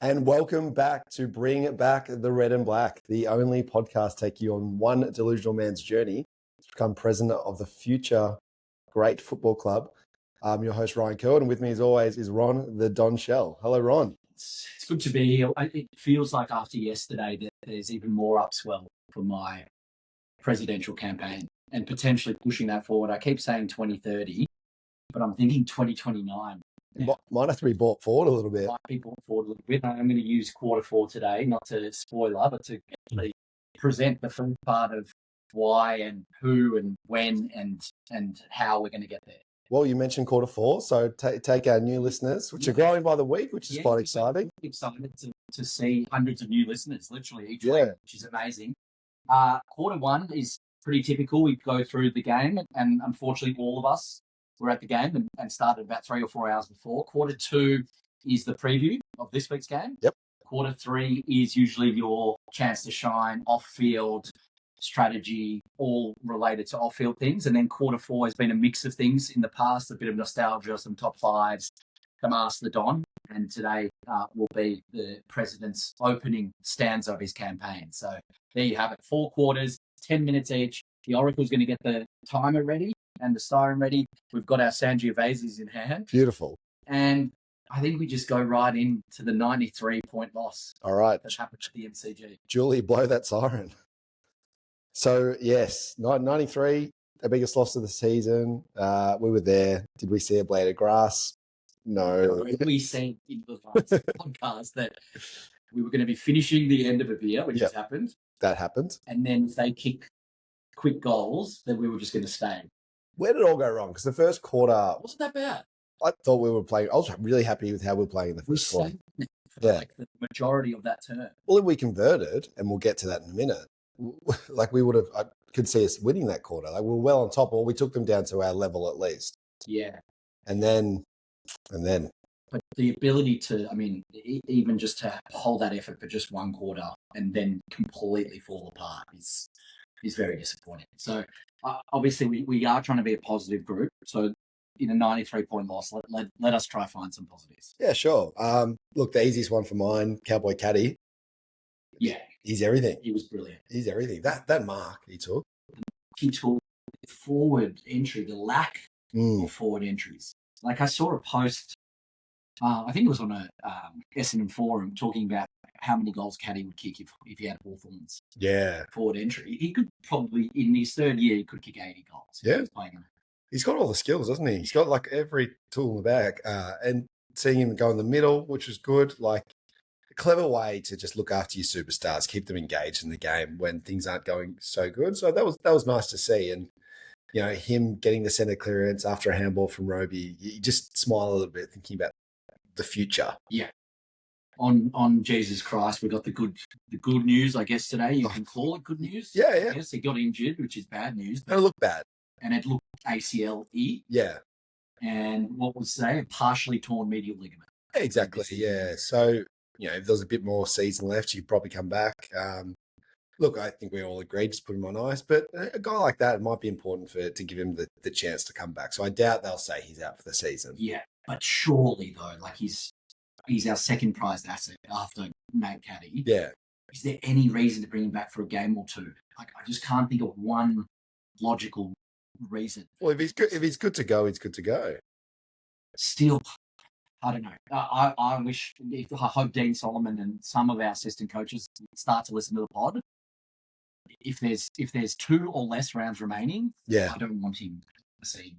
And welcome back to Bring Back the Red and Black, the only podcast taking you on one delusional man's journey to become president of the future great football club. I'm your host, Ryan Curl, and with me as always is Ron, the Don Shell. Hello, Ron. It's good to be here. It feels like after yesterday that there's even more upswell for my presidential campaign and potentially pushing that forward. I keep saying 2030, but I'm thinking 2029. Might have to be brought forward a little bit. Might be brought forward a little bit. I'm going to use quarter four today, not to spoiler, but to actually present the full part of why and who and when and how we're going to get there. Well, you mentioned quarter four, so take our new listeners, which are growing by the week, which is quite exciting. Excited to see hundreds of new listeners literally each week, which is amazing. Quarter one is pretty typical. We go through the game, and unfortunately all of us were at the game and started about 3 or 4 hours before. Quarter two is the preview of this week's game. Yep. Quarter three is usually your chance to shine, off-field strategy, all related to off-field things. And then quarter four has been a mix of things in the past, a bit of nostalgia, some top fives, the Ask the Don. And today will be the president's opening stanza of his campaign. So there you have it. 4 quarters, 10 minutes each. The Oracle's going to get the timer ready and the siren ready. We've got our Sangiovases in hand. Beautiful. And I think we just go right into the 93-point loss. All right. That happened at the MCG. Julie, blow that siren. So, yes, 93, the biggest loss of the season. We were there. Did we see a blade of grass? No. We said in the last podcast that we were going to be finishing the end of a beer, which has happened. That happened. And then if they kick quick goals, then we were just going to stay. Where did it all go wrong? Because the first quarter wasn't that bad. I thought we were playing. I was really happy with how we were playing in the first quarter. Like the majority of that term. Well, if we converted, and we'll get to that in a minute, like we would have, I could see us winning that quarter. Like we were well on top, or we took them down to our level at least. Yeah. And then. But the ability to, I mean, even just to hold that effort for just one quarter and then completely fall apart is very disappointing. So obviously we are trying to be a positive group. So in a 93-point loss, let us try find some positives. Yeah, sure. Look, the easiest one for mine, Cowboy Caddy. Yeah. He's everything. He was brilliant. He's everything. That mark he took. He took forward entry, the lack of forward entries. Like I saw a post, I think it was on a Essendon forum talking about how many goals Caddy would kick if he had Hawthorn's forward entry. He could probably, in his third year, he could kick 80 goals. Yeah. Playing. He's got all the skills, doesn't he? He's got like every tool in the bag. And seeing him go in the middle, which was good, like a clever way to just look after your superstars, keep them engaged in the game when things aren't going so good. So that was nice to see. And you know, him getting the centre clearance after a handball from Roby, you just smile a little bit thinking about the future. Yeah. On Jesus Christ, we got the good news, I guess, today. You can call it good news. Yeah. Yes, he got injured, which is bad news. It looked bad. And it looked ACL-y. Yeah. And what was today? A partially torn medial ligament. Exactly, yeah. So, you know, if there was a bit more season left, he'd probably come back. Look, I think we all agreed, just put him on ice. But a guy like that, it might be important to give him the chance to come back. So I doubt they'll say he's out for the season. Yeah, but surely, though, like he's our second prized asset after Nate Caddy. Yeah. Is there any reason to bring him back for a game or two? Like, I just can't think of one logical reason. Well, if he's good to go, he's good to go. Still, I don't know. I hope Dean Solomon and some of our assistant coaches start to listen to the pod. If there's 2 or less rounds remaining, I don't want him to see.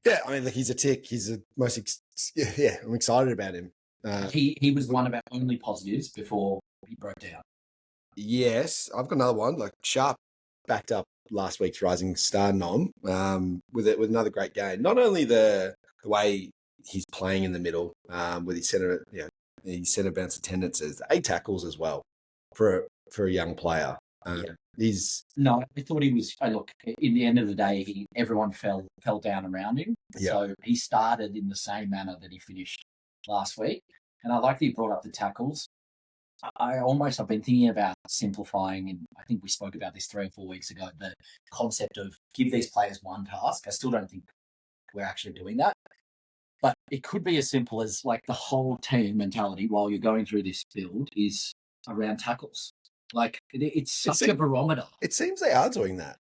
Yeah, I mean, like he's a tick. He's the most. I'm excited about him. He was one of our only positives before he broke down. Yes, I've got another one. Like Sharp backed up last week's Rising Star nom with another great game. Not only the way he's playing in the middle with his centre bounce attendances, 8 tackles as well for a young player. No, I thought he was. Look, in the end of the day, everyone fell down around him. Yeah. So he started in the same manner that he finished last week, and I like that he brought up the tackles. I've been thinking about simplifying, and I think we spoke about this 3 or 4 weeks ago, the concept of give these players one task. I still don't think we're actually doing that. But it could be as simple as like the whole team mentality while you're going through this build is around tackles. Like it's such a barometer. It seems they are doing that.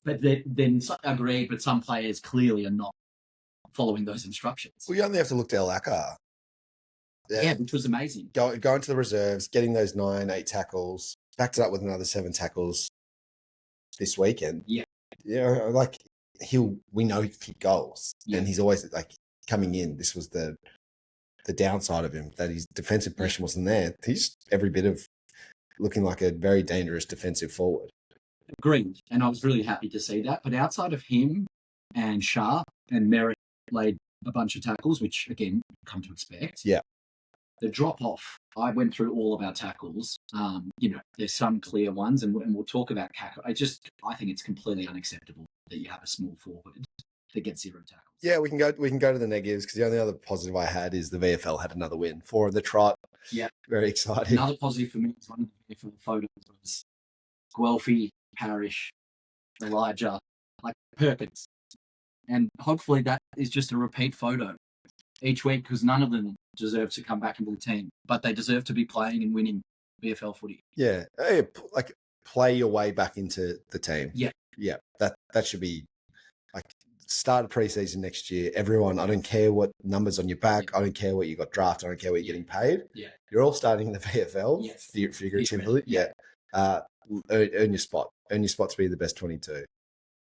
But then agreed, but some players clearly are not following those instructions. Well, you only have to look to El Akar. Yeah, which was amazing. Going to the reserves, getting those 8 tackles, backed it up with another 7 tackles this weekend. Yeah. Yeah, like we know he kick goals, and he's always like coming in. This was the downside of him, that his defensive pressure wasn't there. He's every bit of looking like a very dangerous defensive forward. Agreed, and I was really happy to see that. But outside of him and Sharp and Merritt laid a bunch of tackles, which again, come to expect. Yeah. The drop off, I went through all of our tackles. There's some clear ones, and we'll talk about Kako. I think it's completely unacceptable that you have a small forward that gets 0 tackles. Yeah, we can go to the negatives, because the only other positive I had is the VFL had another win for the trot. Yeah, very exciting. Another positive for me is one of the VFL photos was Guelphy, Parrish, Elijah, like Perkins, and hopefully that is just a repeat photo each week, because none of them deserve to come back into the team, but they deserve to be playing and winning VFL footy. Yeah, hey, like play your way back into the team. Yeah, that should be like start preseason next year. Everyone, I don't care what numbers on your back. I don't care what you got drafted. I don't care what you're getting paid. Yeah, you're all starting in the VFL. Figuratively. Yeah. Earn your spot. Earn your spot to be the best 22.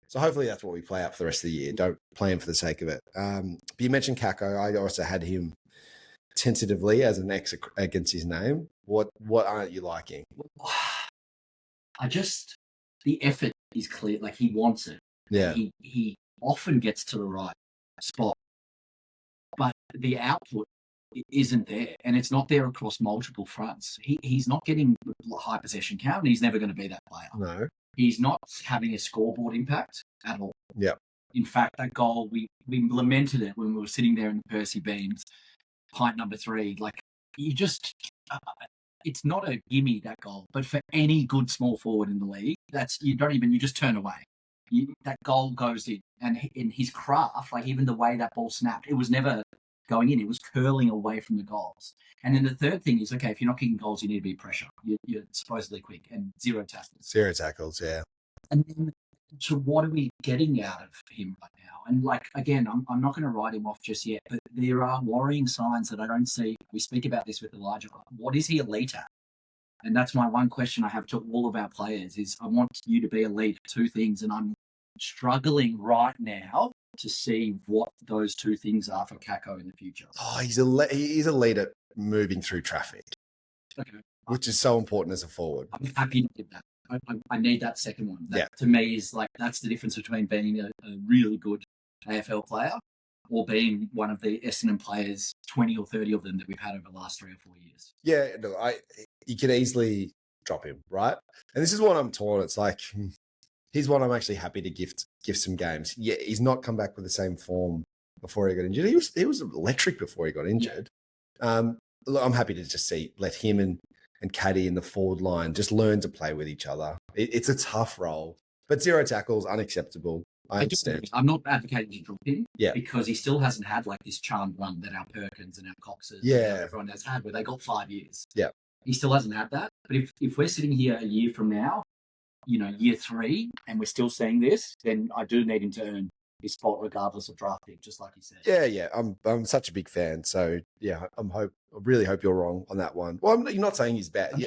So hopefully that's what we play out for the rest of the year. Don't play him for the sake of it. But you mentioned Kako. I also had him tentatively as an X against his name. What aren't you liking? The effort is clear. Like he wants it. Yeah. He often gets to the right spot, but the output isn't there, and it's not there across multiple fronts. He's not getting high possession count, and he's never going to be that player. No. He's not having a scoreboard impact at all. Yeah. In fact, that goal, we lamented it when we were sitting there in the Percy Beams, pint number 3. Like, you just, it's not a gimme, that goal. But for any good small forward in the league, you just turn away. That goal goes in. And in his craft, like even the way that ball snapped, it was never going in. It was curling away from the goals. And then the third thing is, okay, if you're not kicking goals, you need to be pressure. You're supposedly quick, and 0 tackles. 0 tackles, yeah. And then, so what are we getting out of him right now? And like, again, I'm not going to write him off just yet, but there are worrying signs that I don't see. We speak about this with Elijah. What is he elite at? And that's my one question I have to all of our players is, I want you to be elite at 2 things, and I'm struggling right now to see what those 2 things are for Kako in the future. Oh, he's elite at moving through traffic, okay, which is so important as a forward. I'm happy to get that. I need that second one. That, to me, is like, that's the difference between being a really good AFL player or being one of the Essendon players, 20 or 30 of them that we've had over the last 3 or 4 years. Yeah, no, you could easily drop him, right? And this is what I'm torn. It's like, he's one I'm actually happy to gift some games. Yeah, he's not come back with the same form before he got injured. He was electric before he got injured. Yeah. Look, I'm happy to just let him and Caddy in the forward line just learn to play with each other. It's a tough role, but 0 tackles, unacceptable. I understand. I'm not advocating to drop him, yeah, because he still hasn't had like this charmed run that our Perkins and our Coxes and everyone has had, where they got 5 years. Yeah, he still hasn't had that. But if we're sitting here a year from now, year 3, and we're still seeing this, then I do need him to earn his spot regardless of draft pick, just like you said. Yeah. I'm such a big fan. So yeah, I really hope you're wrong on that one. Well, you're not saying he's bad. I'm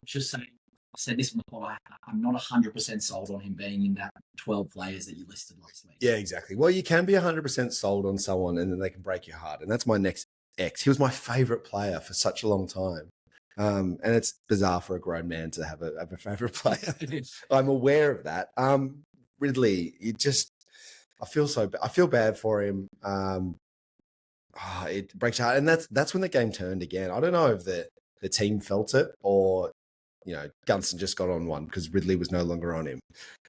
just saying. I said this before. I'm not 100% sold on him being in that 12 players that you listed last week. Yeah, exactly. Well, you can be 100% sold on someone, and then they can break your heart. And that's my next ex. He was my favorite player for such a long time. And it's bizarre for a grown man to have a favorite player. I'm aware of that. Ridley, I feel bad for him. It breaks your heart, and that's when the game turned again. I don't know if the team felt it, or Gunston just got on one because Ridley was no longer on him.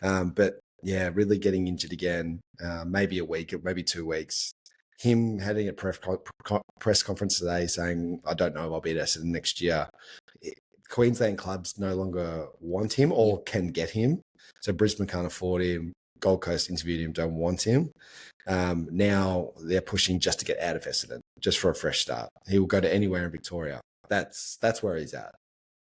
But yeah, Ridley getting injured again, maybe a week, maybe 2 weeks. Him having a press conference today saying, I don't know if I'll be at Essendon next year. Queensland clubs no longer want him or can get him. So Brisbane can't afford him. Gold Coast interviewed him, don't want him. Now they're pushing just to get out of Essendon, just for a fresh start. He will go to anywhere in Victoria. That's where he's at.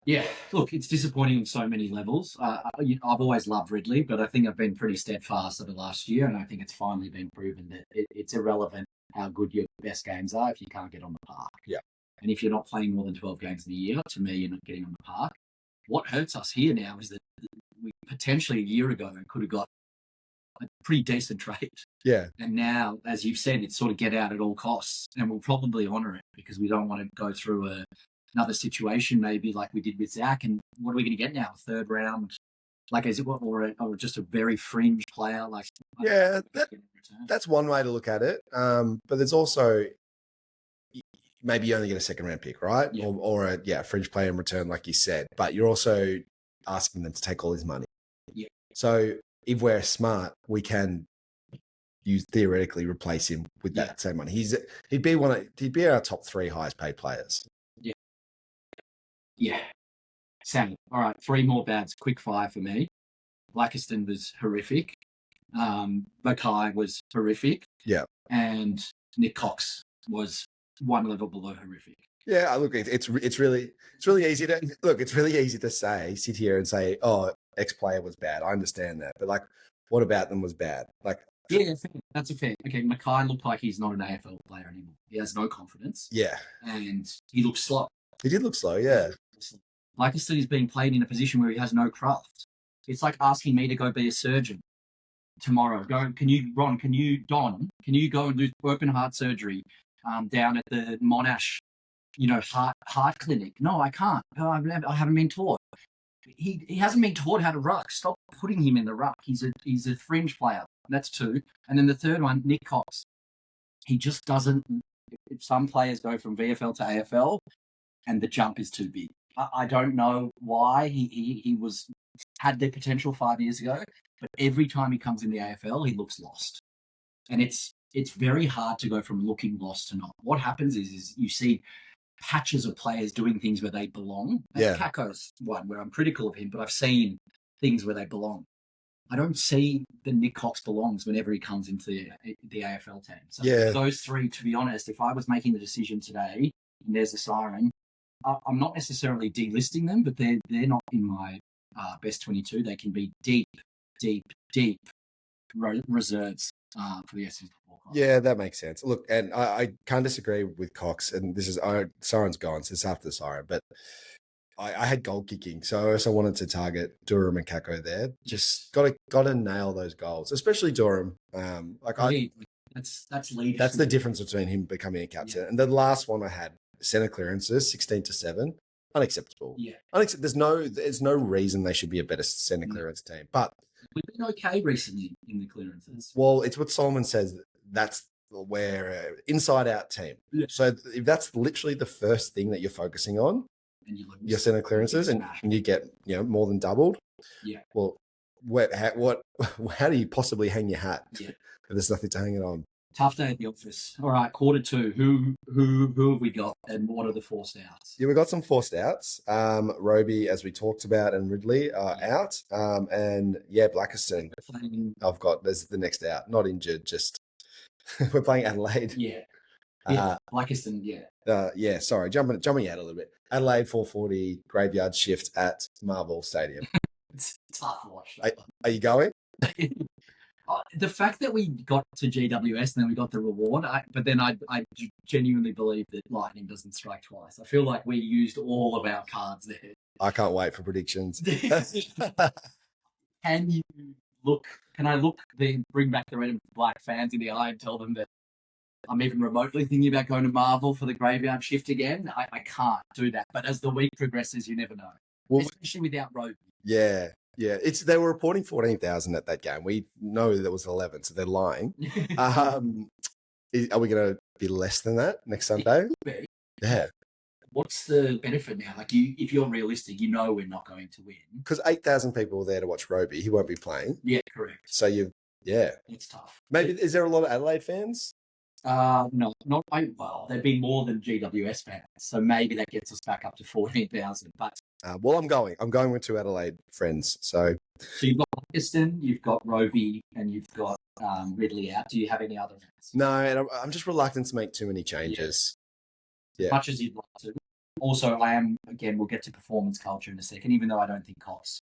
Yeah, look, it's disappointing on so many levels. I've always loved Ridley, but I think I've been pretty steadfast over the last year, and I think it's finally been proven that it's irrelevant how good your best games are if you can't get on the park. Yeah. And if you're not playing more than 12 games in a year, to me, you're not getting on the park. What hurts us here now is that we potentially a year ago could have got a pretty decent trade. Yeah. And now, as you've said, it's sort of get out at all costs, and we'll probably honour it because we don't want to go through another situation maybe like we did with Zach. And what are we going to get now? Third round? Like, is it what, or just a very fringe player? Like, yeah, that's one way to look at it. But there's also maybe you only get a second round pick, right? Yeah. Or a fringe player in return, like you said. But you're also asking them to take all his money. Yeah. So if we're smart, we can theoretically replace him with that same money. He'd be our top 3 highest paid players. Yeah. Yeah. Sam, all right, 3 more bads, quick fire for me. Blackiston was horrific. Mackay was horrific. Yeah. And Nick Cox was one level below horrific. Yeah, look, it's really easy to sit here and say, oh, X player was bad. I understand that, but like, what about them was bad? Like, yeah, that's a fair. Okay, Mackay looked like he's not an AFL player anymore. He has no confidence. Yeah, and he looks slow. He did look slow. Yeah. Blackiston is being played in a position where he has no craft. It's like asking me to go be a surgeon tomorrow. Can you go and do open heart surgery down at the Monash, heart clinic? No, I can't. I haven't been taught. He hasn't been taught how to ruck. Stop putting him in the ruck. He's a fringe player. That's 2. And then the third one, Nick Cox. He just doesn't. Some players go from VFL to AFL, and the jump is too big. I don't know why he had the potential 5 years ago, but every time he comes in the AFL, he looks lost. And it's very hard to go from looking lost to not. What happens is you see patches of players doing things where they belong. And Kako's one where I'm critical of him, but I've seen things where they belong. I don't see that Nick Cox belongs whenever he comes into the AFL team. So those 3, to be honest, if I was making the decision today, and there's a siren, I'm not necessarily delisting them, but they're not in my best 22. They can be deep reserves for the Essendon Football Club. Yeah, that makes sense. Look, and I can't disagree with Cox, and this is siren's gone, so it's after the siren, but I had goal kicking, so I also wanted to target Durham and Kako there. Just got to nail those goals, especially Durham. That's leadership. That's the difference between him becoming a captain. Yeah. And the last one I had, centre clearances, 16-7, unacceptable. Yeah, there's no reason they should be a better centre clearance team. But we've been okay recently in the clearances. Well, it's what Solomon says. That's where inside-out team. Yeah. So if that's literally the first thing that you're focusing on, and your centre clearances, and you get more than doubled. Yeah. Well, how do you possibly hang your hat? Yeah. If there's nothing to hang it on. Tough day at the office. All right, quarter 2. Who have we got, and what are the forced outs? Yeah, we got some forced outs. Roby, as we talked about, and Ridley are out. And Blackiston. I've got there's the next out. Not injured, just we're playing Adelaide. Yeah. Blackiston. Yeah. Sorry, jumping out a little bit. Adelaide 4:40 graveyard shift at Marvel Stadium. It's tough to watch. Are you going? The fact that we got to GWS and then we got the reward, but then I genuinely believe that lightning doesn't strike twice. I feel like we used all of our cards there. I can't wait for predictions. Can I bring back the red and black fans in the eye and tell them that I'm even remotely thinking about going to Marvel for the graveyard shift again? I can't do that. But as the week progresses, you never know. Well, especially without Roby. Yeah. Yeah, they were reporting 14,000 at that game. We know that was 11, so they're lying. Are we going to be less than that next Sunday? Yeah. What's the benefit now? Like, if you're realistic, we're not going to win. Because 8,000 people were there to watch Roby. He won't be playing. Yeah, correct. So it's tough. Maybe is there a lot of Adelaide fans? No, not well. There'd be more than GWS fans, so maybe that gets us back up to 14,000. But Well, I'm going with 2 Adelaide friends. So you've got Essendon, you've got Roby, and you've got Ridley out. Do you have any other fans? no, and I'm just reluctant to make too many changes. As much as you'd like to. Also, I am, again, we'll get to performance culture in a second, even though I don't think Cox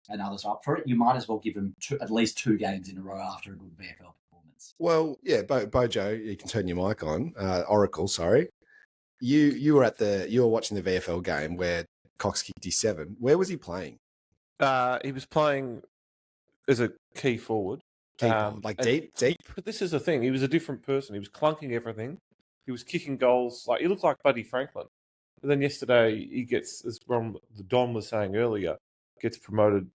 and others are up for it. You might as well give them at least 2 games in a row after a good VFL performance. Well, yeah, Bojo, you can turn your mic on. Oracle, sorry. You were watching the VFL game where Cox kicked his 7. Where was he playing? He was playing as a key forward. Deep? But this is the thing. He was a different person. He was clunking everything. He was kicking goals. He looked like Buddy Franklin. But then yesterday, he gets, as Don was saying earlier, gets promoted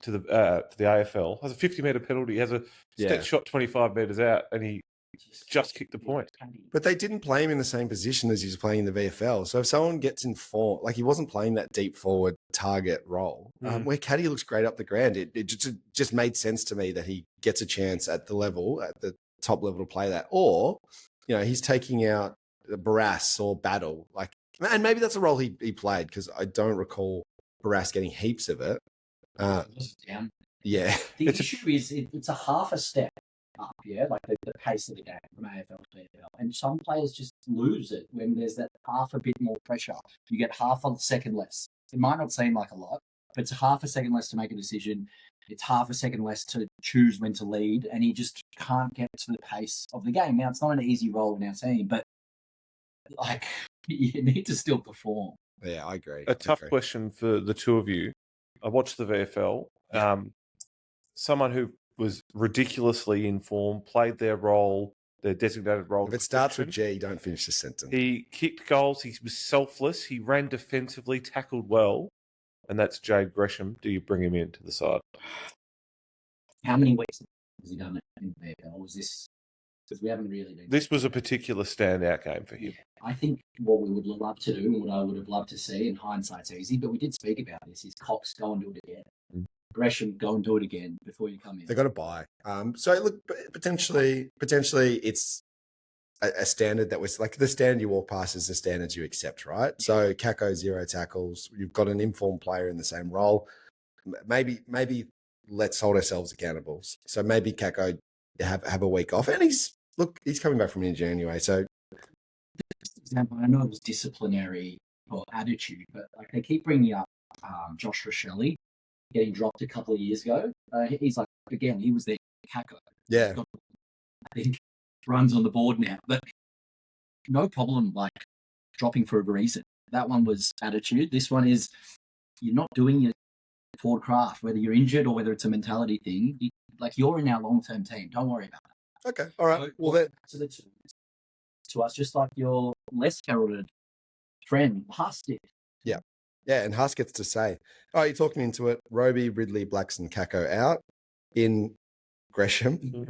to the AFL. Has a 50-metre penalty. Has a step shot 25 metres out, and he just kicked the point. But they didn't play him in the same position as he was playing in the VFL. So if someone gets in form, he wasn't playing that deep forward target role, where Caddy looks great up the ground, it just made sense to me that he gets a chance at the top level to play that. Or, he's taking out Barras or Battle. And maybe that's a role he played, because I don't recall Barras getting heaps of it. Down. Yeah. The issue is it's a half a step up, the pace of the game from AFL to AFL. And some players just lose it when there's that half a bit more pressure. You get half a second less. It might not seem like a lot, but it's half a second less to make a decision. It's half a second less to choose when to lead, and he just can't get to the pace of the game. Now, it's not an easy role in our team, but you need to still perform. Yeah, I agree. A tough question for the two of you. I watched the VFL. Yeah. Someone who was ridiculously in form, played their role, their designated role. If it starts with G, don't finish the sentence. He kicked goals. He was selfless. He ran defensively, tackled well. And that's Jade Gresham. Do you bring him into the side? How many weeks has he done it in the VFL? Was this... Because we haven't really been... This was a particular standout game for him. Yeah. I think what we would love to do, and what I would have loved to see, and hindsight's easy, but we did speak about this, is Cox go and do it again. Gresham, go and do it again before you come in. They've got to buy. So look, potentially it's a standard that was the standard you walk past is the standards you accept, right? So Kako 0 tackles. You've got an informed player in the same role. Maybe let's hold ourselves accountable. So maybe Kako have a week off, and he's coming back from injury anyway. So, example, I know it was disciplinary or attitude, but they keep bringing up Josh Rochelle getting dropped a couple of years ago. He's again, he was there. Kako. Yeah, I think runs on the board now, but no problem dropping for a reason. That one was attitude. This one is you're not doing your forward craft, whether you're injured or whether it's a mentality thing. You're in our long-term team. Don't worry about that. Okay, all right. Well, to us, just like your less heralded friend, Husk did. Yeah. Yeah, and Husk gets to say, all right, you're talking into it. Roby, Ridley, Blacks, and Kako out in Gresham.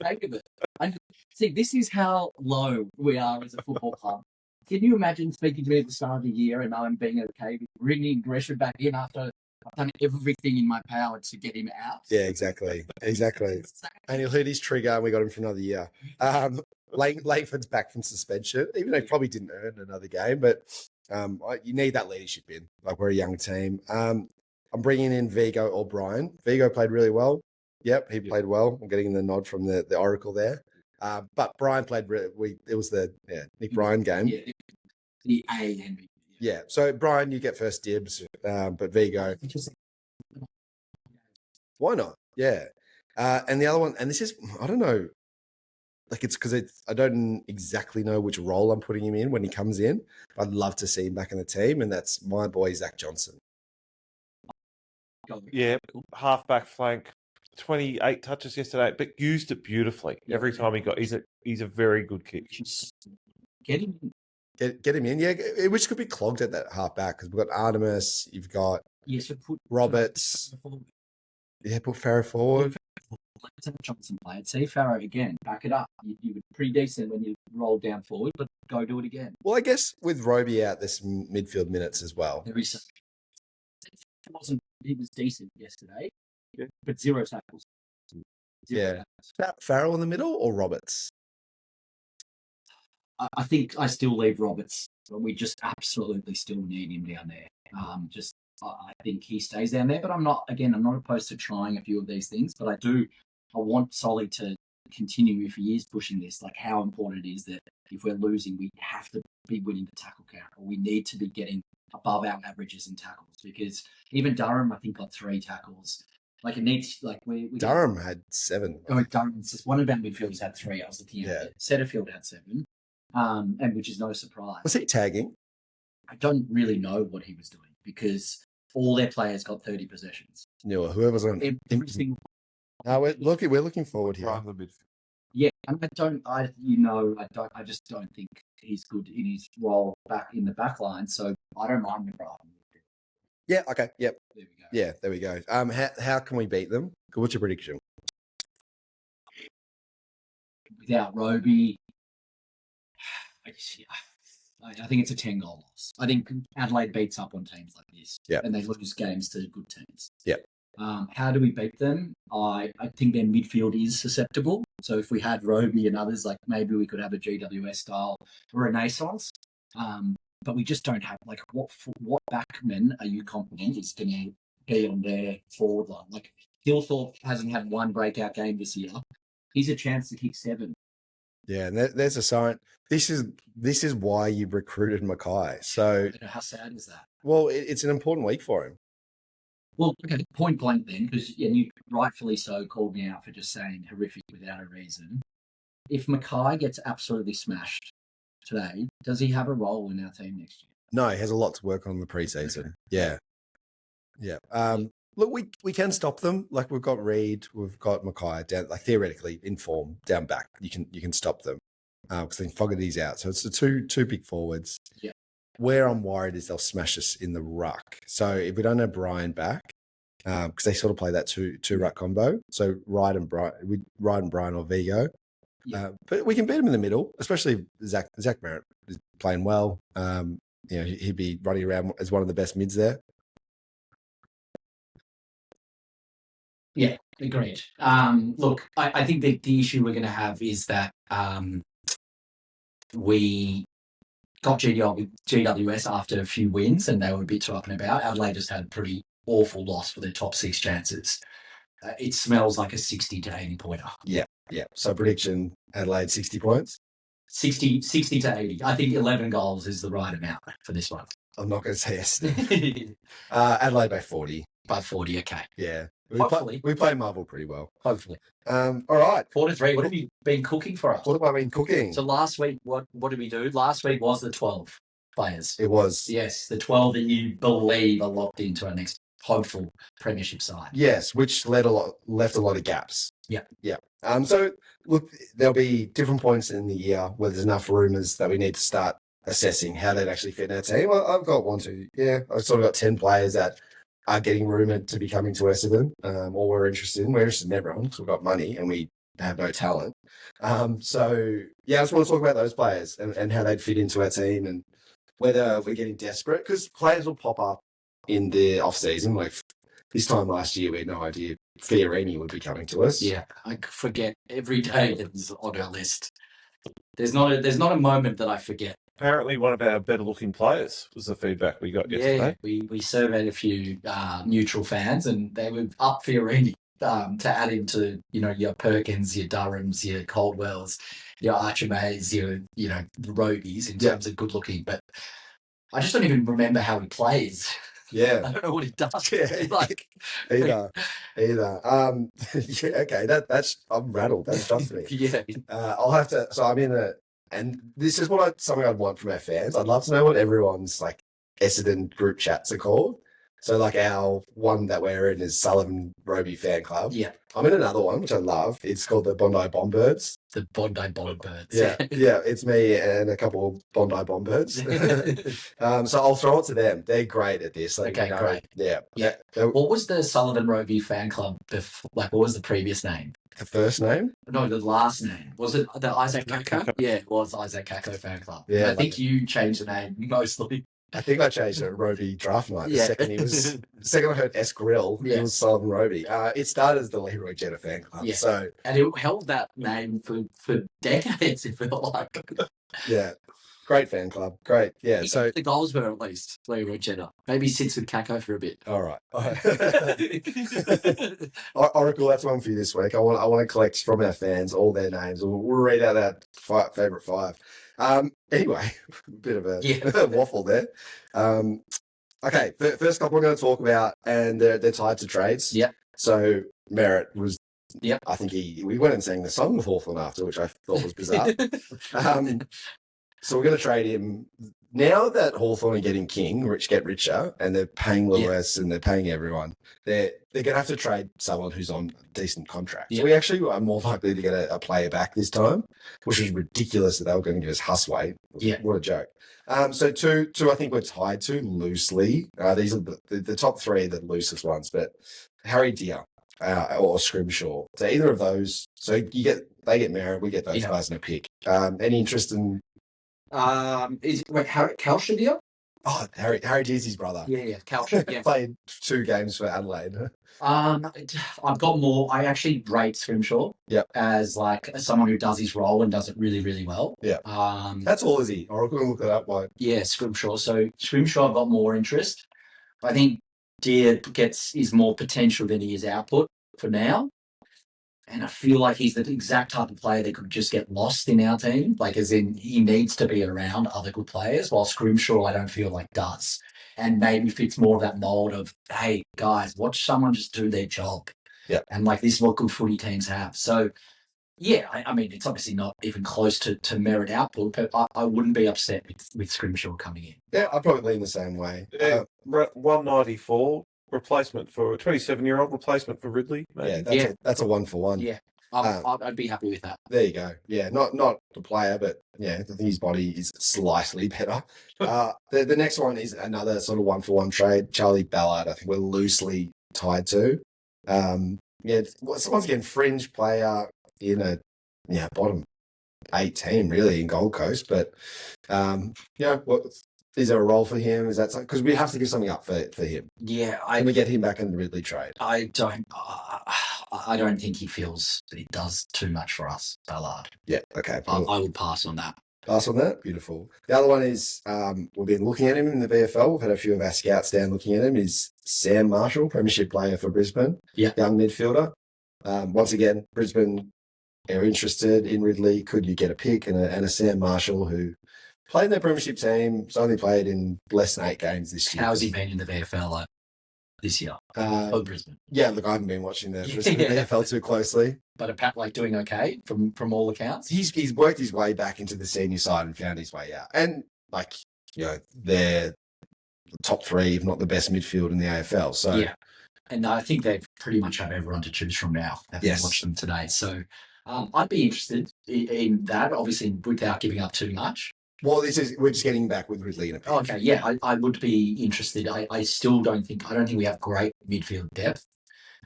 Think of it. And see, this is how low we are as a football club. Can you imagine speaking to me at the start of the year and I'm being okay with bringing Gresham back in after I've done everything in my power to get him out? Yeah, exactly. And he'll hit his trigger and we got him for another year. Langford's back from suspension, even though he probably didn't earn another game, but you need that leadership in. We're a young team. I'm bringing in Vigo or Brian. Vigo played really well. Yep, he played well. I'm getting the nod from the Oracle there. But Brian played. It was the Nick Bryan game. Yeah, the A and B. Yeah. So Brian, you get first dibs, but Vigo. Why not? Yeah. And the other one, and this is, I don't know, it's because I don't exactly know which role I'm putting him in when he comes in. I'd love to see him back in the team, and that's my boy Zach Johnson. Yeah, half-back flank. 28 touches yesterday, but used it beautifully. Every time he got, he's a very good kick. Get him in. Get him in, yeah. Which could be clogged at that half back because we've got Artemis, you've got put Roberts. Put Farah forward. Let's have Johnson play it. See Farah again. Back it up. You were pretty decent when you rolled down forward, but go do it again. Well, I guess with Roby out, there's some midfield minutes as well. There is. He was decent yesterday. Yeah. But 0 tackles. Farrell in the middle or Roberts? I think I still leave Roberts. We just absolutely still need him down there. I think he stays down there, but I'm not opposed to trying a few of these things, but I want Solly to continue if he is pushing this, like how important it is that if we're losing, we have to be winning the tackle count, or we need to be getting above our averages in tackles, because even Durham, I think, got 3 tackles. Like it needs, like Durham had 7. Oh, Durham, one of our midfielders had 3. I was looking at it. Setterfield had 7, and which is no surprise. Was he tagging? I don't really know what he was doing, because all their players got 30 possessions. Yeah, well, whoever's on. Every single. No, we're looking forward here. Yeah, and I just don't think he's good in his role back in the back line, so I don't mind McGrath. Yeah, okay, yep. There we go. Yeah, there we go. How can we beat them? What's your prediction? Without Roby, I think it's a 10-goal loss. I think Adelaide beats up on teams like this, and they lose games to good teams. Yeah. How do we beat them? I think their midfield is susceptible. So if we had Roby and others, like maybe we could have a GWS style renaissance. But we just don't have, like, what backman are you confident is going to be on their forward line? Like Hillthorpe hasn't had one breakout game this year. He's a chance to kick 7. Yeah, and there's a sign. This is why you recruited Mackay. So how sad is that? Well, it's an important week for him. Well, okay, point blank then, because you rightfully so called me out for just saying horrific without a reason. If Mackay gets absolutely smashed today, does he have a role in our team next year? No, he has a lot to work on in the preseason. Okay. Yeah. Look, we can stop them. Like we've got Reid, we've got Mackay down, like theoretically in form down back. You can stop them because then Fogarty's out. So it's the two big forwards. Yeah. Where I'm worried is they'll smash us in the ruck. So if we don't have Brian back, because they sort of play that two ruck combo. So Ride and Brian or Vigo. Yeah. But we can beat him in the middle, especially if Zach Merritt is playing well. He'd be running around as one of the best mids there. Yeah, agreed. Look, I think that the issue we're going to have is that we got GWS after a few wins and they were a bit talking about. Adelaide just had a pretty awful loss for their top 6 chances. It smells like a 60 to 80 pointer. Yeah. So prediction, Adelaide 60 points? 60 to 80. I think 11 goals is the right amount for this one. I'm not going to say yes. Adelaide by 40. By 40, okay. Yeah. Hopefully. We play Marvel pretty well. Hopefully. All right. 4-3. What have you been cooking for us? What have I been cooking? So last week, what did we do? Last week was the 12 players. It was. Yes, the 12 that you believe are locked into our next hopeful premiership side. Yes, which left a lot of gaps. Yeah. So look, there'll be different points in the year where there's enough rumours that we need to start assessing how they'd actually fit in our team. I've got 1, 2. Yeah, I've sort of got 10 players that are getting rumoured to be coming to Essendon, or we're interested in. We're interested in everyone because we've got money and we have no talent. I just want to talk about those players and how they'd fit into our team and whether we're getting desperate, because players will pop up in the off-season. Like this time last year, we had no idea Fiorini would be coming to us. Yeah, I forget every day that's on our list. There's not a moment that I forget. Apparently, one of our better-looking players was the feedback we got yesterday. Yeah, we surveyed a few neutral fans, and they were up Fiorini to add him to your Perkins, your Durhams, your Caldwells, your Archimays, your the Robies in terms of good-looking. But I just don't even remember how he plays. Yeah, I don't know what he does. Yeah. Either. Okay. That's I'm rattled. That shocks me. Yeah. I'll have to. So I'm in a. And this is something I'd want from our fans. I'd love to know what everyone's like Essendon group chats are called. So like our one that we're in is Sullivan Roby Fan Club. Yeah. I'm in another one, which I love. It's called the Bondi Bombers. The Bondi Bombers. Yeah. It's me and a couple of Bondi Bombers. So I'll throw it to them. They're great at this. Okay, great. Yeah. What was the Sullivan Roby Fan Club before? Like, what was the previous name? The first name? No, the last name. Was it the Isaac Kako? Yeah, it was Isaac Kako Fan Club. Yeah. I think you changed the name mostly. I think I changed it Roby draft night. The Yeah. second I heard S Grill, it Yeah. was Sullivan Roby. It started as the Leroy Jenner fan club. Yeah. So And it held that name for decades, it felt like. yeah. Great fan club. Great. Yeah. So The goals were at least Leroy Jenner. Maybe he sits with Kako for a bit. all right. Oracle, that's one for you this week. I want to collect from our fans all their names. We'll read out our favourite 5. Anyway, bit of a waffle there. Okay, first couple we're going to talk about, and they're tied to trades. Yep. So Merritt was. Yep. I think we went and sang the song with Hawthorn after, which I thought was bizarre. So we're going to trade him. Now that Hawthorn are getting King, get richer, and they're paying Lewis and they're paying everyone, they're going to have to trade someone who's on a decent contract. So we actually are more likely to get a player back this time, which is ridiculous that they were going to give us Husway. Yeah. What a joke. So two I think we're tied to loosely. These are the top 3 are the loosest ones, but Harry Deer or Scrimshaw. So either of those. So they get Merritt, we get those guys in a pick. Any interest in? Kalsha deal? Oh, Harry Deer's his brother. Yeah, Kalsha. Yeah. Played 2 games for Adelaide. I've got more. I actually rate Scrimshaw as like someone who does his role and does it really, really well. Yeah. That's all, is he? Or we'll look it up. Yeah, Scrimshaw. So Scrimshaw, I've got more interest. I think Deer is more potential than he is output for now. And I feel like he's the exact type of player that could just get lost in our team. Like, as in, he needs to be around other good players, while Scrimshaw, I don't feel like does. And maybe fits more of that mold of, hey, guys, watch someone just do their job. Yeah. And, like, this is what good footy teams have. So, yeah, I mean, it's obviously not even close to merit output, but I wouldn't be upset with Scrimshaw coming in. Yeah, I'd probably lean the same way. 194. Replacement for a 27-year-old replacement for Ridley. Maybe. Yeah, that's a 1-for-1. Yeah, I'd be happy with that. There you go. Yeah, not the player, but yeah, I think his body is slightly better. The next one is another sort of 1-for-1 trade. Charlie Ballard, I think we're loosely tied to. Once again, fringe player in a bottom 8 team really in Gold Coast, but is there a role for him? Is that something? Because we have to give something up for him. Yeah, Can we get him back in the Ridley trade? I don't think he feels that he does too much for us, Ballard. Yeah, okay. I would pass on that. Pass on that? Beautiful. The other one is, we've been looking at him in the VFL. We've had a few of our scouts down looking at him, is Sam Marshall, premiership player for Brisbane. Yeah. Young midfielder. Once again, Brisbane are interested in Ridley. Could you get a pick and a Sam Marshall who played in their premiership team, has only played in less than 8 games this year. How's he been in the VFL this year? Brisbane. Yeah, look, I haven't been watching the Brisbane VFL too closely. But like doing okay from all accounts? He's worked his way back into the senior side and found his way out. And, they're the top 3, if not the best midfield in the AFL. So yeah. And I think they pretty much have everyone to choose from now. Having watched them today. So I'd be interested in that, obviously without giving up too much. Well, we're just getting back with Ridley in a pick. Okay, yeah, I would be interested. I still don't think we have great midfield depth.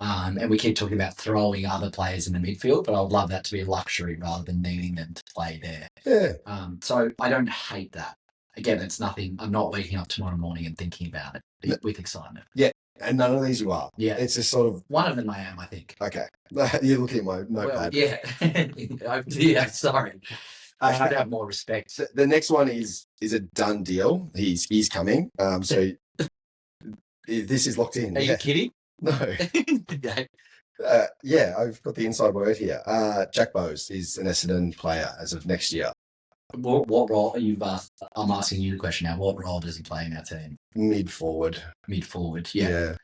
And we keep talking about throwing other players in the midfield, but I would love that to be a luxury rather than needing them to play there. Yeah. So I don't hate that. Again, it's nothing. I'm not waking up tomorrow morning and thinking about it with excitement. Yeah, and none of these you are. Yeah. It's just sort of... One of them I am, I think. Okay. You're looking at my notepad. Well, yeah. Sorry. I should have more respect. So the next one is a done deal. He's coming. So this is locked in. Are you kidding? No. Okay. I've got the inside word here. Jack Bowes is an Essendon player as of next year. What role you've asked? I'm asking you the question now. What role does he play in our team? Mid forward. Yeah.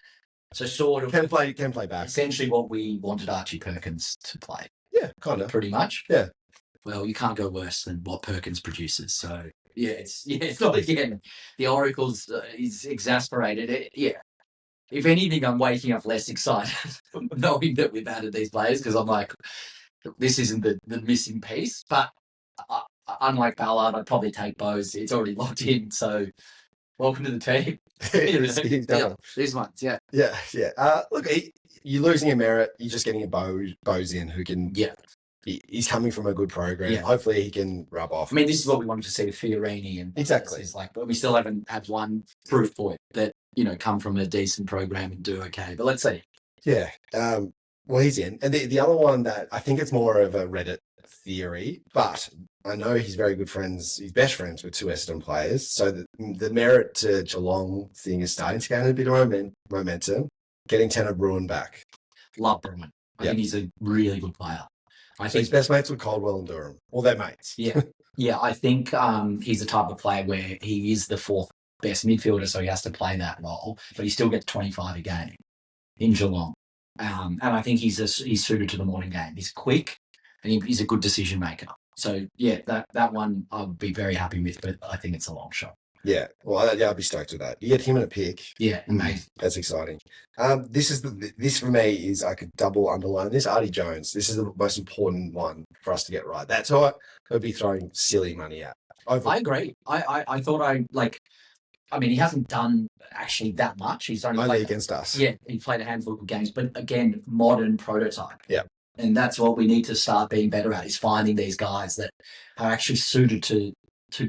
So sort of can play back. Essentially, what we wanted Archie Perkins to play. Yeah, kind of. Pretty much. Yeah. Well, you can't go worse than what Perkins produces. So it's not again. The Oracles is exasperated. If anything, I'm waking up less excited knowing that we've added these players because I'm like, this isn't the missing piece. But unlike Ballard, I'd probably take Bowes. It's already locked in. So welcome to the team. He's done. These ones, yeah. Yeah. Look, you're losing a Merritt. You're just getting a Bowes in who can He's coming from a good program. Yeah. Hopefully he can rub off. I mean, this is what we wanted to see with Fiorini, and Exactly. It's like, but we still haven't had one proof point that come from a decent program and do okay. But let's see. Yeah. Well, he's in. And the other one that I think it's more of a Reddit theory, but I know he's he's best friends with two Essendon players. So the merit to Geelong thing is starting to gain a bit of momentum, getting Tanner Bruin back. Love Bruin. I think he's a really good player. I think he's best mates with Caldwell and Durham. Well, they're mates. Yeah. Yeah, I think he's the type of player where he is the fourth best midfielder, so he has to play that role, but he still gets 25 a game in Geelong. And I think he's suited to the morning game. He's quick and he's a good decision maker. So, yeah, that one I would be very happy with, but I think it's a long shot. Yeah, well, I'd be stoked with that. You get him in a pick. Yeah, amazing. That's exciting. This for me is, I could double underline this. Artie Jones. This is the most important one for us to get right. That's who I'd be throwing silly money at. I agree. I thought I mean, he hasn't done actually that much. He's only played against us. Yeah, he played a handful of games, but again, modern prototype. Yeah. And that's what we need to start being better at, is finding these guys that are actually suited to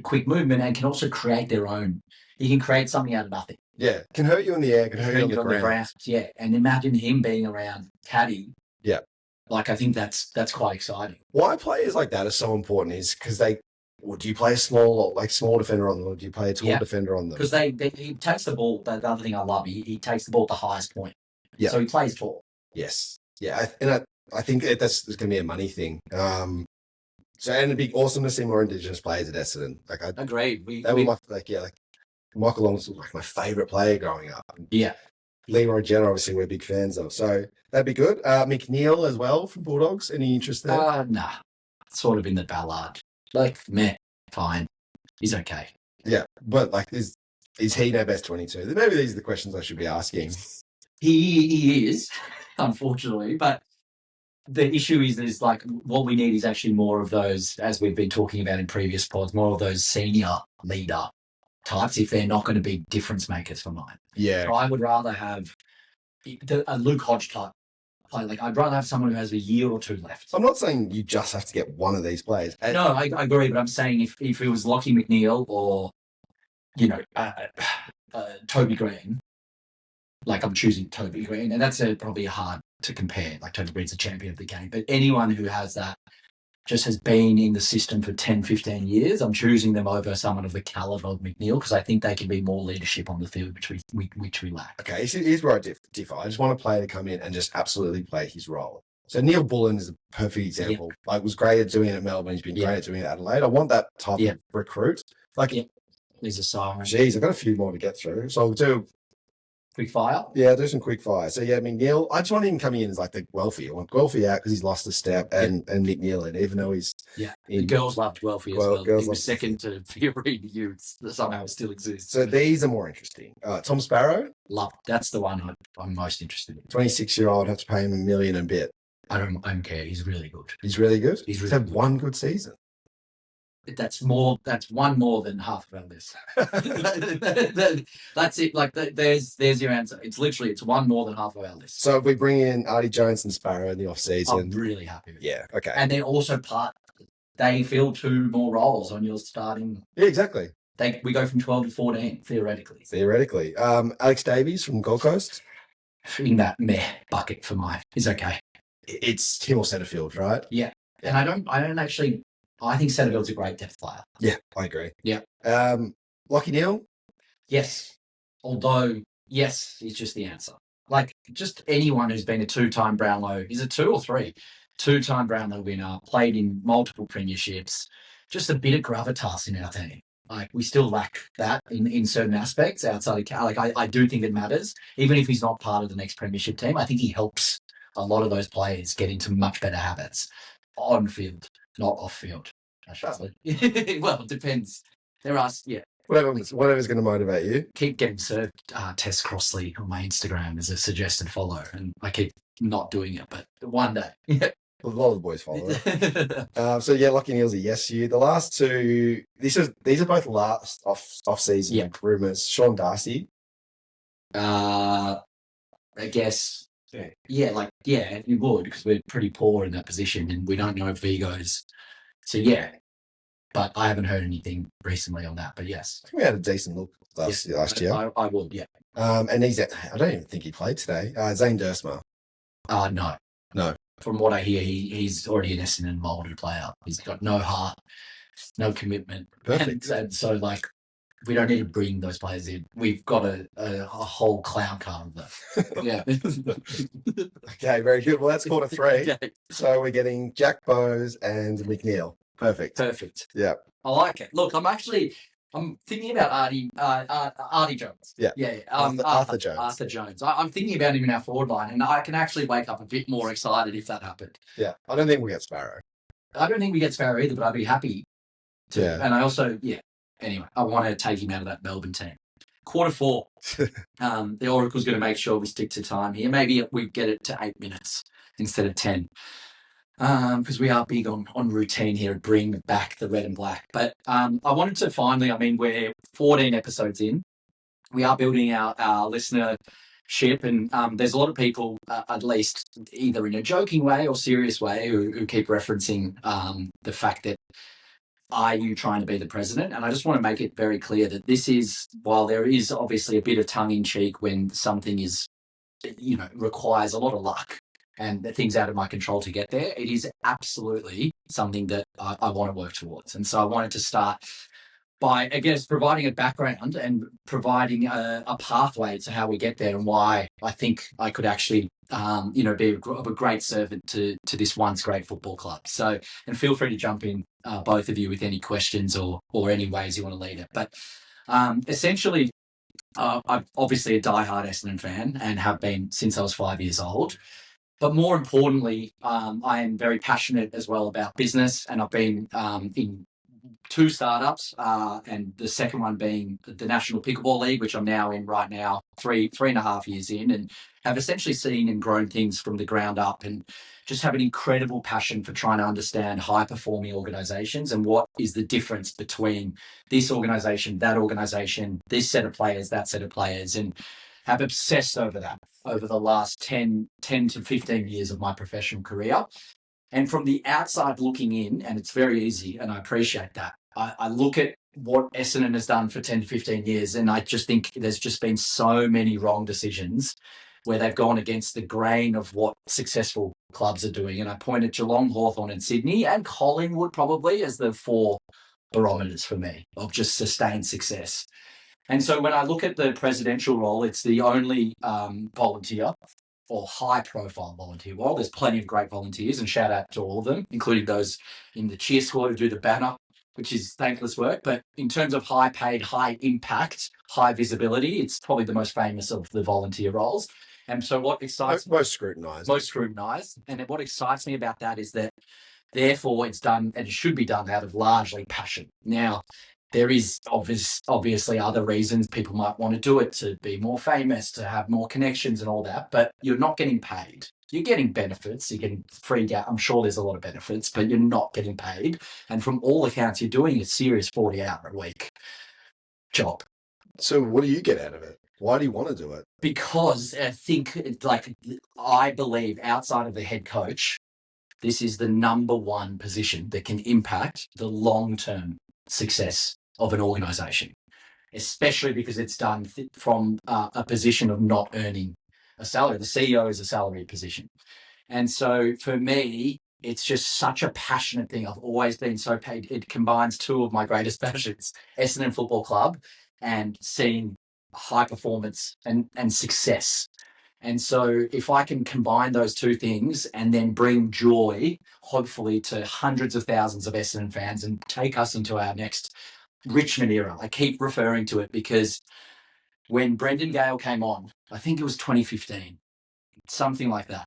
quick movement and can also create their own. He can create something out of nothing. Yeah, can hurt you in the air, can hurt you on the ground. Yeah, and imagine him being around Caddy. Yeah. Like, I think that's quite exciting. Why players like that are so important is because do you play a small defender on them, or do you play a tall defender on them? Because he takes the ball. The other thing I love, he takes the ball at the highest point. Yeah. So he plays tall. Yes. Yeah, I think that's going to be a money thing. And it'd be awesome to see more Indigenous players at Essendon. Like, agreed. Michael Long was like my favourite player growing up. Yeah. Leroy Jenner, obviously, we're big fans of. So that'd be good. McNeil as well from Bulldogs. Any interest there? Nah. Sort of in the Ballard. Like, meh, fine. He's okay. Yeah, but like, is he their best 22? Maybe these are the questions I should be asking. He is, unfortunately, but the issue is like, what we need is actually more of those, as we've been talking about in previous pods, more of those senior leader types, if they're not going to be difference makers for mine. Yeah. So I would rather have a Luke Hodge type play. Like, I'd rather have someone who has a year or two left. I'm not saying you just have to get one of these players. No, I agree, but I'm saying if it was Lockie McNeil or, Toby Green, like, I'm choosing Toby Green, and that's probably hard to compare. Like, Toby Green's a champion of the game, but anyone who has that, just has been in the system for 10, 15 years, I'm choosing them over someone of the caliber of McNeil, because I think they can be more leadership on the field, which we lack. Okay, here's where I differ. I just want a player to come in and just absolutely play his role. So Neil Bullen is a perfect example. Yeah. Like, was great at doing it at Melbourne. He's been great at doing it at Adelaide. I want that type of recruit. Like, he's a siren. Geez, I've got a few more to get through. So I'll do quick fire? Yeah, do some quick fire. So, yeah, McNeil, I just want him coming in as like the Guelphy. I want Guelphy out because he's lost a step, and McNeil in, even though he's... Yeah, the girls loved Guelphy as well. He was second to Fury. You somehow still exists. So these are more interesting. Tom Sparrow? Love. That's the one I'm most interested in. 26-year-old, have to pay him $1 million a bit. I don't care. He's really good. He's really good? He's had one good season. That's one more than half of our list. That's it. Like, there's your answer. It's one more than half of our list. So if we bring in Artie Jones and Sparrow in the off season, I'm really happy with it. Yeah, okay. And they're also they fill two more roles on your starting. Yeah, exactly. We go from 12 to 14, theoretically. Alex Davies from Gold Coast. In that meh bucket for mine is okay. It's him or Setterfield, right? Yeah. And I don't actually. I think Setterfield's a great depth player. Yeah, I agree. Yeah. Lockie Neal? Yes. Although, yes, is just the answer. Like, just anyone who's been a two-time Brownlow, is it 2 or 3? Two-time Brownlow winner, played in multiple premierships, just a bit of gravitas in our team. Like, we still lack that in certain aspects outside of... Like, I do think it matters. Even if he's not part of the next premiership team, I think he helps a lot of those players get into much better habits on field. Not off field, I should say. Well, it depends. There are, Whatever's going to motivate you. Keep getting served Tess Crossley on my Instagram as a suggested follow, and I keep not doing it, but one day. Well, a lot of the boys follow it. So, yeah, Lockie Neal's a yes you. The last two, these are both last off-season rumours. Sean Darcy. I guess You would, because we're pretty poor in that position and we don't know if Vigo's. So, yeah. But I haven't heard anything recently on that. But yes. I think we had a decent look last year. I would, yeah. And I don't even think he played today. Zane Dursma. No. No. From what I hear, he's already an Essendon molded player. He's got no heart, no commitment. Perfect. And so, like, we don't need to bring those players in. We've got a whole clown car of them. Yeah. Okay, very good. Well, that's quarter 3. Okay. So we're getting Jack Bowes and McNeil. Perfect. Yeah. I like it. Look, I'm thinking about Artie Jones. Yeah. Arthur Jones. Arthur Jones. I'm thinking about him in our forward line, and I can actually wake up a bit more excited if that happened. Yeah. I don't think we get Sparrow. I don't think we get Sparrow either, but I'd be happy to. Yeah. And I also, anyway, I want to take him out of that Melbourne team. Quarter 4. The Oracle's going to make sure we stick to time here. Maybe we get it to 8 minutes instead of 10. Because we are big on routine here and bring back the red and black. But I wanted to finally, we're 14 episodes in. We are building our listenership, and there's a lot of people, at least either in a joking way or serious way, who keep referencing the fact that, are you trying to be the president? And I just want to make it very clear that this is, while there is obviously a bit of tongue-in-cheek when something is, requires a lot of luck, and the things out of my control to get there, it is absolutely something that I want to work towards. And so I wanted to start by, I guess, providing a background and providing a pathway to how we get there and why I think I could actually, be a great servant to this once great football club. So, and feel free to jump in, both of you, with any questions or any ways you want to lead it. But essentially, I'm obviously a diehard Essendon fan and have been since I was 5 years old. But more importantly, I am very passionate as well about business, and I've been in 2 startups, and the second one being the National Pickleball League, which I'm now in right now, 3.5 years in, and have essentially seen and grown things from the ground up, and just have an incredible passion for trying to understand high-performing organisations and what is the difference between this organisation, that organisation, this set of players, that set of players, and have obsessed over that over the last 10 to 15 years of my professional career. And from the outside looking in, and it's very easy, and I appreciate that, I look at what Essendon has done for 10 to 15 years, and I just think there's just been so many wrong decisions where they've gone against the grain of what successful clubs are doing. And I pointed Geelong, Hawthorn and Sydney, and Collingwood probably as the 4 barometers for me of just sustained success. And so when I look at the presidential role, it's the only volunteer or high-profile volunteer role. There's plenty of great volunteers, and shout out to all of them, including those in the cheer squad who do the banner, which is thankless work. But in terms of high-paid, high-impact, high visibility, it's probably the most famous of the volunteer roles. And so what excites me... Most scrutinised. And what excites me about that is that, therefore, it's done, and it should be done out of largely passion. Now, there is obviously other reasons people might want to do it, to be more famous, to have more connections and all that, but you're not getting paid. You're getting benefits, you're getting free out. I'm sure there's a lot of benefits, but you're not getting paid. And from all accounts, you're doing a serious 40-hour-a-week job. So what do you get out of it? Why do you want to do it? Because I believe outside of the head coach, this is the number one position that can impact the long-term success of an organisation, especially because it's done from a position of not earning a salary. The CEO is a salaried position. And so for me, it's just such a passionate thing. I've always been so paid. It combines 2 of my greatest passions, Essendon Football Club and seeing high performance and success. And so if I can combine those 2 things and then bring joy, hopefully, to hundreds of thousands of Essendon fans and take us into our next Richmond era. I keep referring to it because when Brendan Gale came on, I think it was 2015, something like that,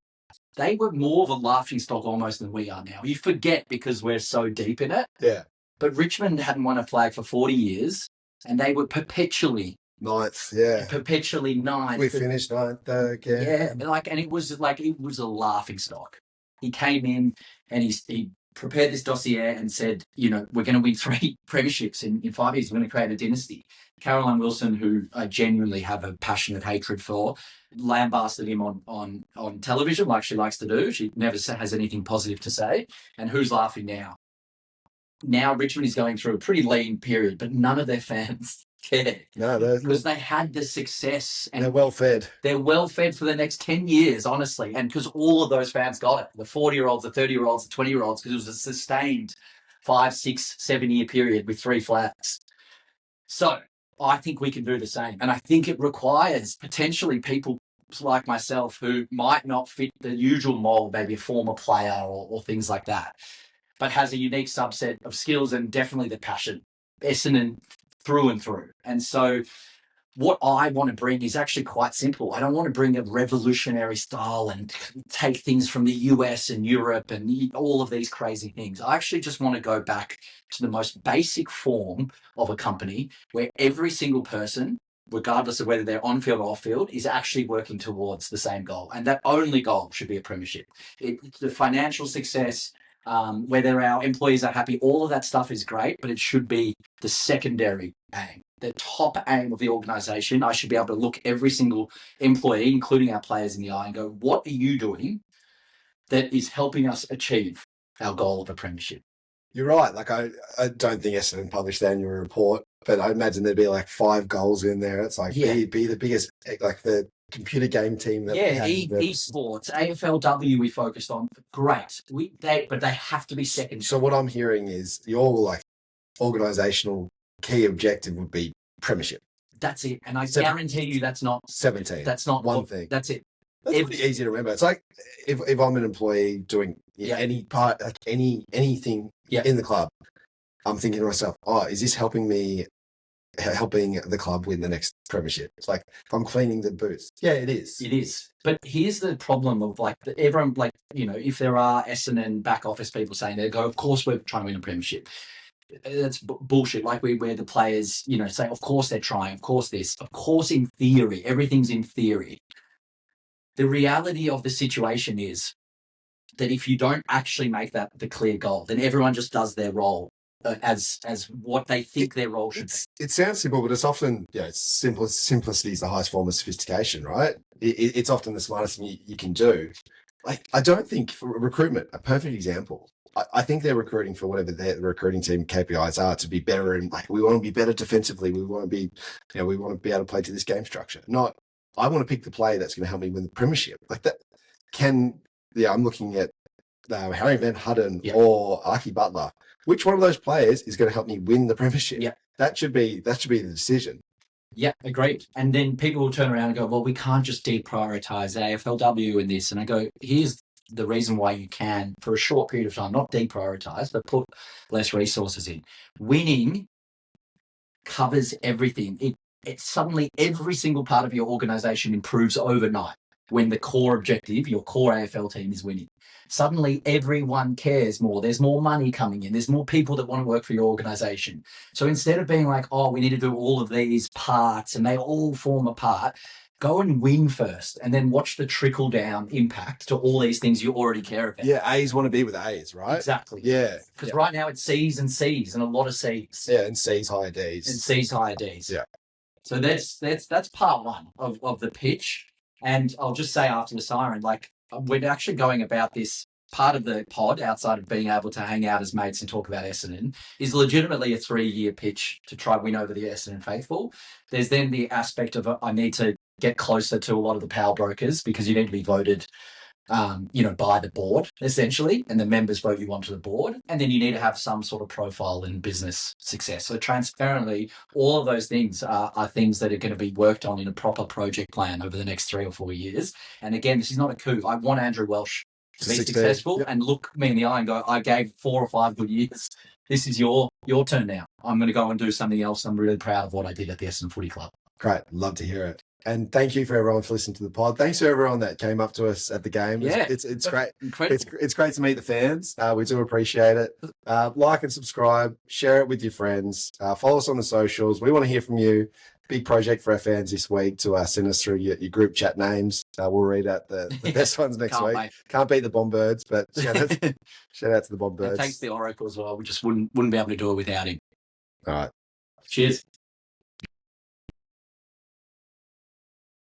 they were more of a laughingstock almost than we are now. You forget because we're so deep in it. Yeah. But Richmond hadn't won a flag for 40 years and they were perpetually... Ninth, yeah. Perpetually ninth. We finished ninth again. Yeah, and it was a laughing stock. He came in and he prepared this dossier and said, we're going to win 3 premierships in 5 years. We're going to create a dynasty. Caroline Wilson, who I genuinely have a passionate hatred for, lambasted him on television like she likes to do. She never has anything positive to say. And who's laughing now? Now Richmond is going through a pretty lean period, but none of their fans care. No, because they had the success. And they're well fed. They're well fed for the next 10 years, honestly. And because all of those fans got it. The 40-year-olds, the 30-year-olds, the 20-year-olds, because it was a sustained 5, 6, 7-year period with 3 flags. So I think we can do the same. And I think it requires potentially people like myself who might not fit the usual mold, maybe a former player or things like that, but has a unique subset of skills and definitely the passion. Essendon through and through. And so what I want to bring is actually quite simple. I don't want to bring a revolutionary style and take things from the US and Europe and all of these crazy things. I actually just want to go back to the most basic form of a company where every single person, regardless of whether they're on field or off field, is actually working towards the same goal. And that only goal should be a premiership. The financial success, whether our employees are happy, all of that stuff is great, but it should be the secondary aim. The top aim of the organisation, I should be able to look every single employee, including our players, in the eye and go, what are you doing that is helping us achieve our goal of a premiership? You're right. Like, I don't think Essendon published the annual report, but I imagine there'd be like 5 goals in there. It's like, be the biggest, like the computer game team that esports, AFLW we focused on. Great. But they have to be second. So what I'm hearing is your like organisational key objective would be premiership. That's it. And I guarantee you that's not 17. That's not one thing. That's it. That's pretty easy to remember. It's like if I'm an employee doing any part, like anything in the club, I'm thinking to myself, oh, is this helping the club win the next premiership? It's like if I'm cleaning the boots. Yeah, it is. It is. But here's the problem of like everyone, like, you know, if there are Essendon back office people saying they go, of course we're trying to win a premiership. That's bullshit. Like where the players, you know, say, of course they're trying, of course this, of course in theory, everything's in theory. The reality of the situation is that if you don't actually make that the clear goal, then everyone just does their role as what they think their role should be. It sounds simple, but it's often, it's simplicity is the highest form of sophistication, right? It's often the smartest thing you can do. Like, I don't think for recruitment, a perfect example, I think they're recruiting for whatever their recruiting team KPIs are to be better. And like, we want to be better defensively. We want to be, we want to be able to play to this game structure. Not, I want to pick the player that's going to help me win the premiership. Like that I'm looking at Harry Van Hudden or Archie Butler. Which one of those players is going to help me win the premiership? Yeah. That should be the decision. Yeah, agreed. And then people will turn around and go, well, we can't just deprioritize AFLW and this. And I go, here's the reason why you can, for a short period of time, not deprioritize, but put less resources in. Winning covers everything. It suddenly, every single part of your organization improves overnight when the core objective, your core AFL team, is winning. Suddenly, everyone cares more. There's more money coming in. There's more people that want to work for your organization. So instead of being like, oh, we need to do all of these parts and they all form a part, go and win first and then watch the trickle down impact to all these things you already care about. Yeah, A's want to be with A's, right? Exactly. Yeah. Because right now it's C's and C's and a lot of C's. Yeah, and C's higher D's. And C's higher D's. Yeah. So that's part one of the pitch. And I'll just say after the siren, like, we're actually going about this part of the pod, outside of being able to hang out as mates and talk about Essendon, is legitimately a 3-year pitch to try win over the Essendon faithful. There's then the aspect of I need to get closer to a lot of the power brokers, because you need to be voted by the board, essentially, and the members vote you onto the board. And then you need to have some sort of profile in business success. So transparently, all of those things are things that are going to be worked on in a proper project plan over the next 3 or 4 years. And again, this is not a coup. I want Andrew Welsh to be successful and look me in the eye and go, I gave 4 or 5 good years. This is your turn now. I'm going to go and do something else. I'm really proud of what I did at the Essendon Footy Club. Great. Love to hear it. And thank you for everyone for listening to the pod. Thanks to everyone that came up to us at the game. Yeah, it's great. Incredible. It's great to meet the fans. We do appreciate it. Like and subscribe. Share it with your friends. Follow us on the socials. We want to hear from you. Big project for our fans this week to send us through your group chat names. We'll read out the best ones next week. Wait. Can't beat the Bombers, but shout out to the Bombers. And thanks to the Oracle as well. We just wouldn't be able to do it without him. All right. Cheers.